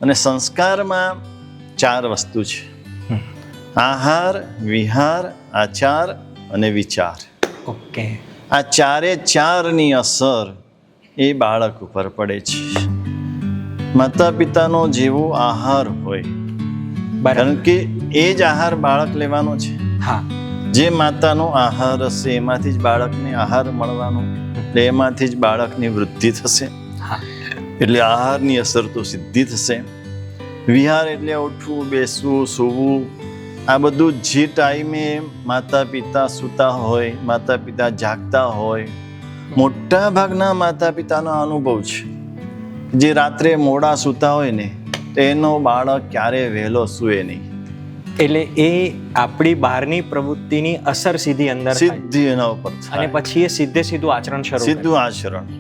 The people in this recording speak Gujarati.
અને સંસ્કારમાં 4 વસ્તુ છે: આહાર, વિહાર, આચાર અને વિચાર. ઓકે. આ 4ની અસર એ બાળક ઉપર પડે છે. માતા પિતાનો જેવો આહાર હોય, બરાબર. કારણ કે એ જ આહાર બાળક લેવાનો છે. હા. જે માતાનો આહાર હશે એમાંથી જ બાળકને આહાર મળવાનો, એટલે એમાંથી જ બાળકની વૃદ્ધિ થશે. હા. એટલે આહારની અસર તો સીધી થશે. વિહાર એટલે ઉઠવું, બેસવું, સૂવું, આ બધું જે ટાઈમે માતા પિતા સૂતા હોય, માતા પિતા જાગતા હોય, મોટા ભાગના માતા પિતાનો અનુભવ છે. જે રાત્રે મોડા સૂતા હોય ને, તો એનો બાળક ક્યારે વહેલો સૂએ નહીં. એટલે એ આપણી બહારની પ્રવૃત્તિની અસર સીધી અંદર થાય સીધી એના ઉપર અને થાય. પછી એ સીધું આચરણ શરૂ કરે. સીધું આચરણ.